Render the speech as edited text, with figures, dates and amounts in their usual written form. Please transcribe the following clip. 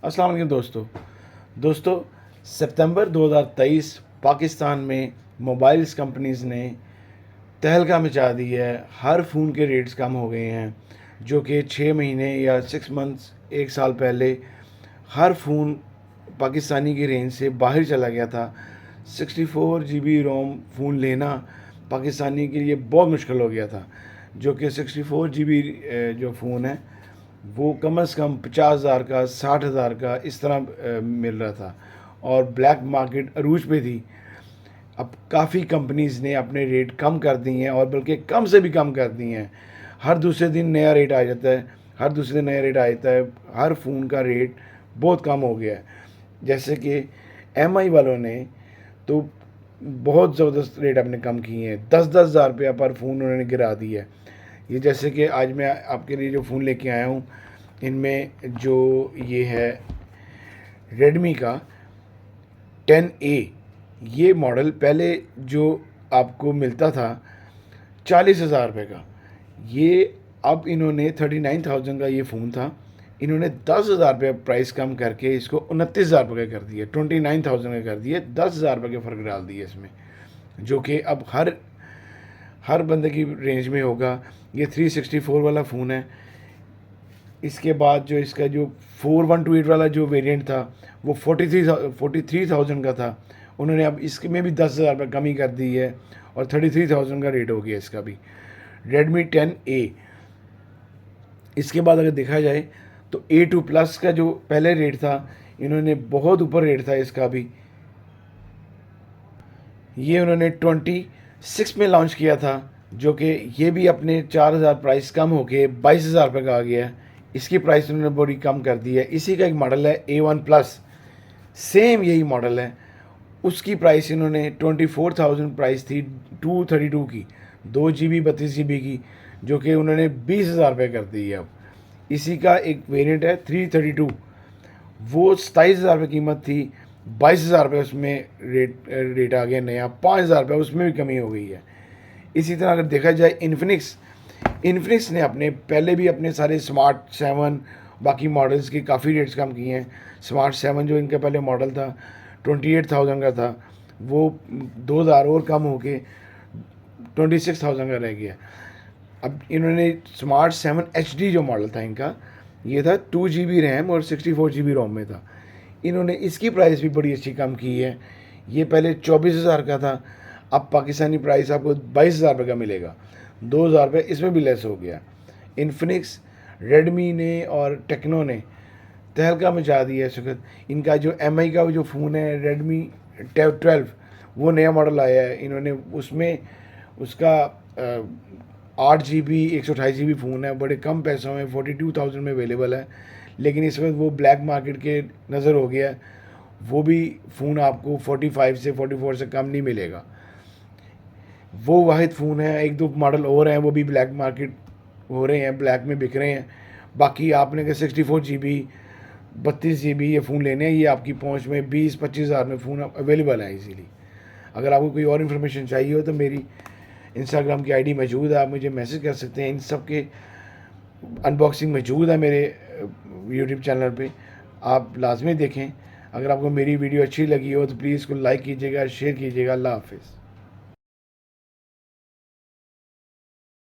अस्सलाम वालेकुम दोस्तों सितंबर 2023 पाकिस्तान में मोबाइल्स कंपनीज़ ने तहलका मचा दी है। हर फ़ोन के रेट्स कम हो गए हैं, जो कि 6 महीने या 6 मंथ्स 1 साल पहले हर फ़ोन पाकिस्तानी की रेंज से बाहर चला गया था। 64 GB रोम फ़ोन लेना पाकिस्तानी के लिए बहुत मुश्किल हो गया था, जो कि 64 GB जो फ़ोन है वो कम से कम 50,000 का, 60,000 का इस तरह मिल रहा था और ब्लैक मार्केट अरूज पे थी। अब काफ़ी कंपनीज़ ने अपने रेट कम कर दिए हैं और बल्कि कम से भी कम कर दिए हैं। हर दूसरे दिन नया रेट आ जाता है, हर दूसरे दिन नया रेट आ जाता है। हर फ़ोन का रेट बहुत कम हो गया है। जैसे कि MI वालों ने तो बहुत ज़बरदस्त रेट अपने कम किए हैं। 10-10 हज़ार रुपया पर फ़ोन उन्होंने गिरा दिया है। ये जैसे कि आज मैं आपके लिए जो फ़ोन लेके आया हूँ, इनमें जो ये है रेडमी का 10A, ये मॉडल पहले जो आपको मिलता था 40,000 रुपये का, ये अब इन्होंने 39,000 का ये फ़ोन था, इन्होंने 10,000 रुपये प्राइस कम करके इसको 29,000 रुपये का कर दिया, 29,000 का कर दिए। 10,000 रुपये के फ़र्क डाल दिए इसमें, जो कि अब हर बंदे की रेंज में होगा। ये 364 वाला फ़ोन है। इसके बाद जो इसका जो 4128 वाला जो वेरिएंट था वो 43,000 का था। उन्होंने अब इसके में भी 10,000 रुपये कमी कर दी है और 33,000 का रेट हो गया इसका भी। रेडमी 10A, इसके बाद अगर देखा जाए तो A2 प्लस का जो पहले रेट था, इन्होंने बहुत ऊपर रेट था इसका भी। ये उन्होंने 26 में लॉन्च किया था, जो कि ये भी अपने 4,000 प्राइस कम होके 22,000 रुपये का आ गया है। इसकी प्राइस उन्होंने बड़ी कम कर दी है। इसी का एक मॉडल है A1 प्लस, सेम यही मॉडल है। उसकी प्राइस इन्होंने 24,000 प्राइस थी 232 की, 2 GB 32 GB की, जो कि उन्होंने 20,000 रुपये कर दी है अब। इसी का एक वेरिएंट है 332, वो 27,000 रुपये कीमत थी, 22,000 रुपये उसमें रेट आ गया नया, 5,000 रुपये उसमें भी कमी हो गई है। इसी तरह अगर देखा जाए इन्फिनिक्स ने अपने पहले भी अपने सारे स्मार्ट 7 बाकी मॉडल्स की काफ़ी रेट्स कम किए हैं। स्मार्ट 7 जो इनका पहले मॉडल था 28,000 का था, वो 2,000 और कम होके 26,000 का रह गया। अब इन्होंने स्मार्ट 7 HD जो मॉडल था इनका, ये था 2 GB रैम और 64 GB रोम में था। इन्होंने इसकी प्राइस भी बड़ी अच्छी कम की है। ये पहले 24,000 का था, अब पाकिस्तानी प्राइस आपको 22,000 रुपये का मिलेगा, 2,000 रुपये इसमें भी लेस हो गया। इन्फिनिक्स, रेडमी ने और टेक्नो ने तहलका मचा दिया इस वक्त। इनका जो MI का जो फ़ोन है रेडमी 12, वो नया मॉडल आया है। इन्होंने उसमें उसका 8 GB 128 GB फ़ोन है, बड़े कम पैसों में 42,000 में अवेलेबल है। लेकिन इस वक्त वो ब्लैक मार्केट के नज़र हो गया है। वो भी फ़ोन आपको 45 से 44 से कम नहीं मिलेगा। वो वाहिद फ़ोन है। एक दो मॉडल और हैं, वो भी ब्लैक मार्केट हो रहे हैं, ब्लैक में बिक रहे हैं। बाकी आपने कहा 64 GB 32 GB ये फ़ोन लेने हैं, ये आपकी पहुंच में 20-25 हज़ार में फ़ोन अवेलेबल है इजीली। अगर आपको कोई और इन्फॉर्मेशन चाहिए हो तो मेरी इंस्टाग्राम की ID मौजूद है, आप मुझे मैसेज कर सकते हैं। इन सब के अनबॉक्सिंग मौजूद है मेरे यूट्यूब चैनल पे, आप लाजमी देखें। अगर आपको मेरी वीडियो अच्छी लगी हो तो प्लीज़ इसको लाइक कीजिएगा, शेयर कीजिएगा। अल्लाह हाफ़िज़।